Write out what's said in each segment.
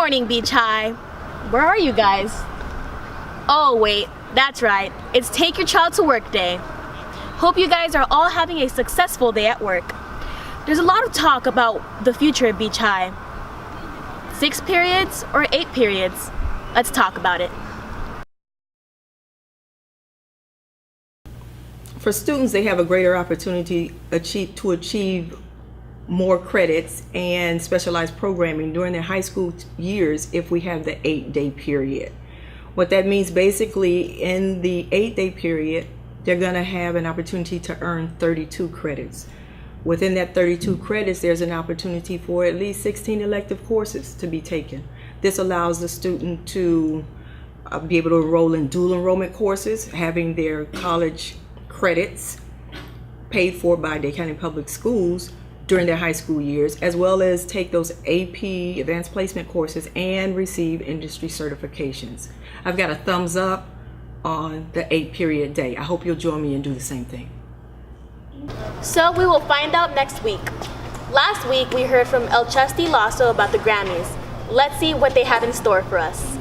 morning, Beach High. Where are you guys? Oh, wait, that's right. It's Take Your Child to Work Day. Hope you guys are all having a successful day at work. There's a lot of talk about the future of Beach High. 6 periods or 8 periods? Let's talk about it. For students, they have a greater opportunity to achieve more credits and specialized programming during their high school years if we have the 8-day period. What that means basically, in the 8-day period, they're going to have an opportunity to earn 32 credits. Within that 32 credits, there's an opportunity for at least 16 elective courses to be taken. This allows the student to be able to enroll in dual enrollment courses, having their college credits paid for by Dade County Public Schools during their high school years, as well as take those AP advanced placement courses and receive industry certifications. I've got a thumbs up on the 8-period day. I hope you'll join me and do the same thing. So we will find out next week. Last week we heard from El Chesty Lasso about the Grammys. Let's see what they have in store for us.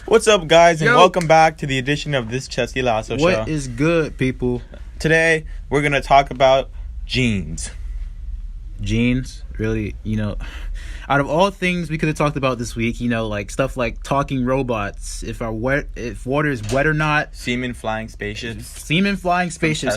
What's up, guys, and welcome back to the edition of this Chesty Lasso show. What is good, people? Today, we're going to talk about jeans. Jeans? Really, out of all things we could have talked about this week, like stuff like talking robots, if water is wet or not. Semen flying spaceships,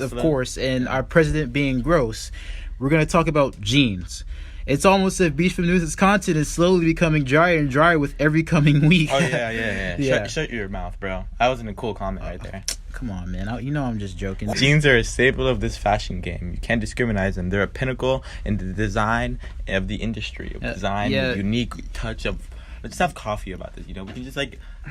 of course, and our president being gross. We're going to talk about jeans. It's almost as if Beach from News' content is slowly becoming drier and drier with every coming week. Oh, yeah. Shut your mouth, bro. That wasn't a cool comment right there. Come on, man. I'm just joking. Jeans are a staple of this fashion game. You can't discriminate them. They're a pinnacle in the design of the industry. The unique touch of... Let's just have coffee about this, We can just,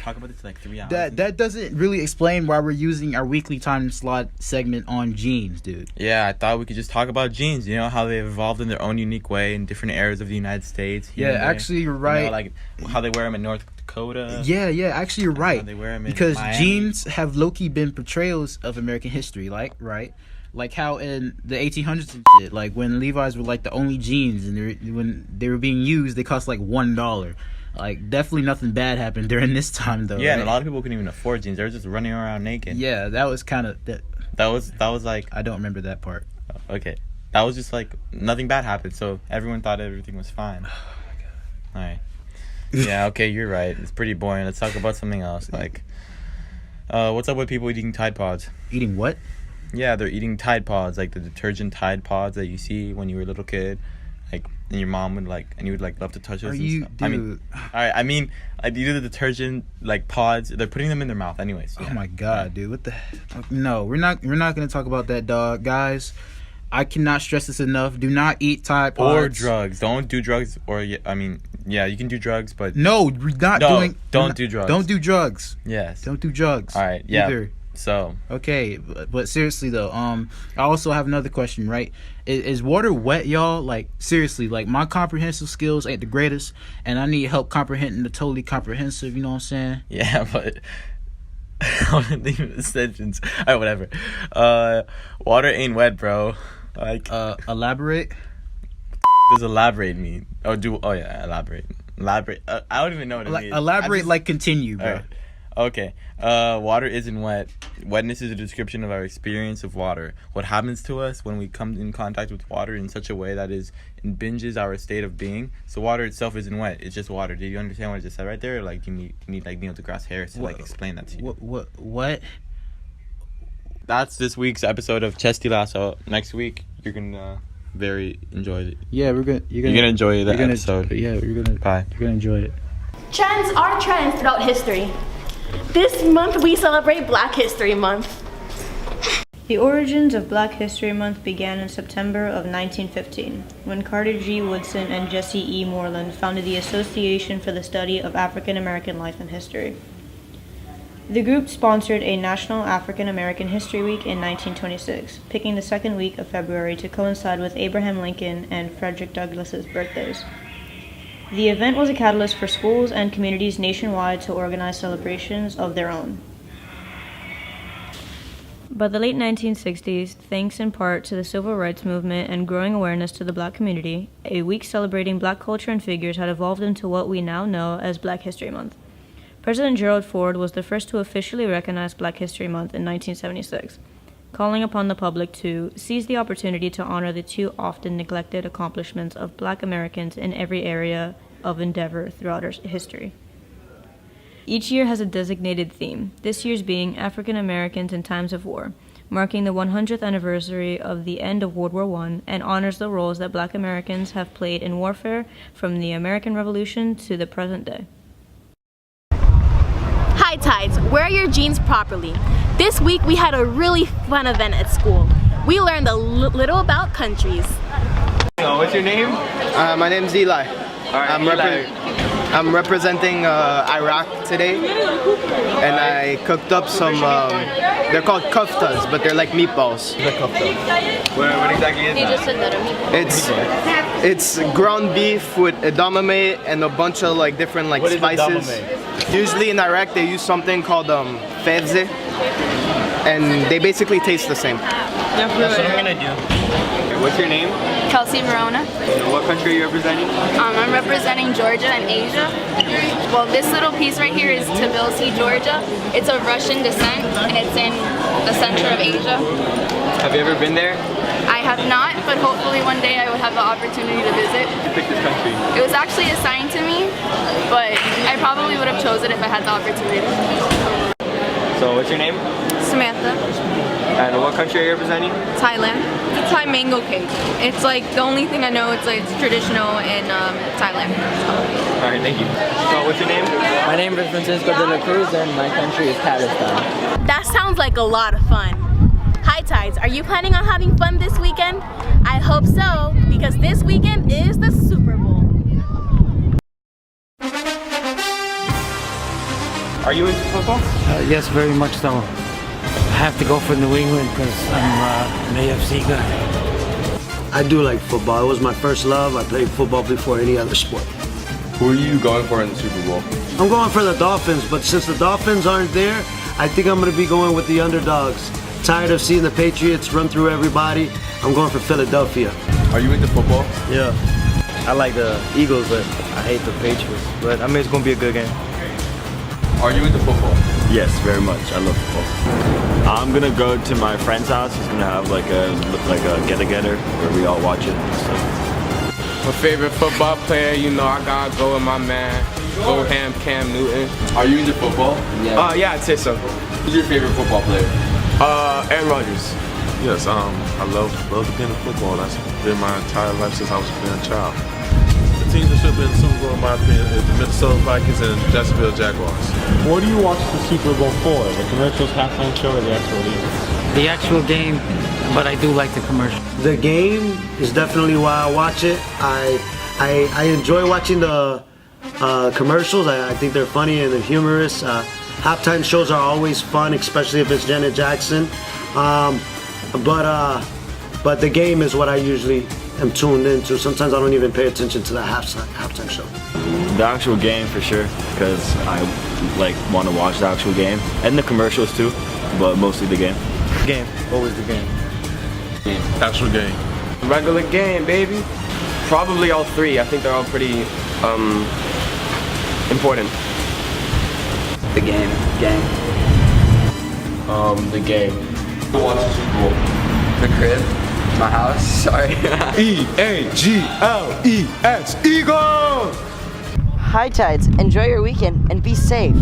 talk about this for, 3 hours. That doesn't really explain why we're using our weekly time slot segment on jeans, dude. Yeah, I thought we could just talk about jeans. How they've evolved in their own unique way in different areas of the United States. Actually, you're right. Like how they wear them in North Dakota. Yeah, actually, you're right. How they wear them in because Miami. Jeans have low-key been portrayals of American history, right? Like how in the 1800s and shit, like when Levi's were the only jeans, and when they were being used, they cost $1. Definitely nothing bad happened during this time, though. Yeah, right? And a lot of people couldn't even afford jeans. They were just running around naked. Yeah, that was kind of... That was like... I don't remember that part. Okay. That was just nothing bad happened, so everyone thought everything was fine. Oh, my God. All right. Yeah, okay, you're right. It's pretty boring. Let's talk about something else. What's up with people eating Tide Pods? Eating what? Yeah, they're eating Tide Pods, the detergent Tide Pods that you see when you were a little kid. And your mom would and you would love to touch those. Dude. You do the detergent pods. They're putting them in their mouth, anyways. Yeah. Oh my God, dude! What the? No, we're not gonna talk about that, dog. Guys, I cannot stress this enough. Do not eat Tide Pods or drugs. Don't do drugs. You can do drugs, but no, we're not doing. Don't do drugs. Don't do drugs. Yes. Don't do drugs. All right. Yeah. Either. So okay, but seriously though, I also have another question, right? Is water wet, y'all? Seriously, my comprehensive skills ain't the greatest, and I need help comprehending the totally comprehensive. You know what I'm saying? Yeah, but I want to think of the sentence. All right, whatever. Water ain't wet, bro. Elaborate. Does elaborate mean? Elaborate. Elaborate. I don't even know what it means. Elaborate, continue, bro. Right. Okay. Water isn't wet. Wetness is a description of our experience of water. What happens to us when we come in contact with water in such a way that impinges our state of being. So water itself isn't wet. It's just water. Did you understand what I just said right there? Or do you need Neil deGrasse Harris to explain that to you? What? That's this week's episode of Chesty Lasso. Next week you're gonna enjoy it. Yeah, you're gonna enjoy the episode. Yeah, you're gonna enjoy it. Trends are trends throughout history. This month we celebrate Black History Month. The origins of Black History Month began in September of 1915, when Carter G. Woodson and Jesse E. Moreland founded the Association for the Study of African American Life and History. The group sponsored a National African American History Week in 1926, picking the second week of February to coincide with Abraham Lincoln and Frederick Douglass's birthdays. The event was a catalyst for schools and communities nationwide to organize celebrations of their own. By the late 1960s, thanks in part to the civil rights movement and growing awareness to the black community, a week celebrating black culture and figures had evolved into what we now know as Black History Month. President Gerald Ford was the first to officially recognize Black History Month in 1976, calling upon the public to seize the opportunity to honor the too often neglected accomplishments of black Americans in every area of endeavor throughout our history. Each year has a designated theme, this year's being African Americans in Times of War, marking the 100th anniversary of the end of World War I and honors the roles that black Americans have played in warfare from the American Revolution to the present day. Hi Tides, wear your jeans properly. This week we had a really fun event at school. We learned a little about countries. What's your name? My name's Eli. Alright, I'm representing Iraq today, and I cooked up some, they're called koftas, but they're like meatballs. What exactly is that? It's ground beef with edamame and a bunch of like different like What is spices. edamame? Usually in Iraq they use something called fevze, and they basically taste the same. That's what I'm gonna do. What's your name? Kelsey Verona. What country are you representing? I'm representing Georgia and Asia. Well, this little piece right here is Tbilisi, Georgia. It's of Russian descent, and it's in the center of Asia. Have you ever been there? I have not, but hopefully one day I will have the opportunity to visit. You picked this country. It was actually assigned to me, but I probably would have chosen it if I had the opportunity. So what's your name? Samantha. And what country are you representing? Thailand. It's Thai mango cake. It's like the only thing I know. It's like it's traditional in Thailand. Alright, thank you. So what's your name? My name is Francisco de la Cruz and my country is Pakistan. That sounds like a lot of fun. Hi Tides, are you planning on having fun this weekend? I hope so, because this weekend is the Super Bowl. Are you into football? Yes, very much so. I have to go for New England because I'm an AFC guy. I do like football. It was my first love. I played football before any other sport. Who are you going for in the Super Bowl? I'm going for the Dolphins, but since the Dolphins aren't there, I think I'm going to be going with the underdogs. Tired of seeing the Patriots run through everybody. I'm going for Philadelphia. Are you into football? Yeah, I like the Eagles, but I hate the Patriots. But I mean, it's gonna be a good game. Are you into football? Yes, very much. I love football. I'm gonna go to my friend's house. He's gonna have like a get-together where we all watch it and stuff. My favorite football player, you know, I gotta go with my man, Goham Cam Newton. Are you into football? Yeah. Yeah, I'd say so. Who's your favorite football player? Aaron Rodgers. Yes, I love the game of football. That's been my entire life since I was a child. The team that should be in the Super Bowl, in my opinion, is the Minnesota Vikings and Jacksonville Jaguars. What do you watch the Super Bowl for? The commercials, halftime show, or the actual game? The actual game, but I do like the commercial. The game is definitely why I watch it. I enjoy watching the commercials. I think they're funny and they're humorous. Halftime shows are always fun, especially if it's Janet Jackson. But the game is what I usually am tuned into. Sometimes I don't even pay attention to the halftime show. The actual game for sure, because I want to watch the actual game and the commercials too, but mostly the game. Game, always the game. Actual game. Regular game, baby. Probably all three. I think they're all pretty important. The game. The game. Who watches the Super Bowl? The crib. My house. Sorry. E-A-G-L-E-S. Eagles! Hi Tides, enjoy your weekend and be safe.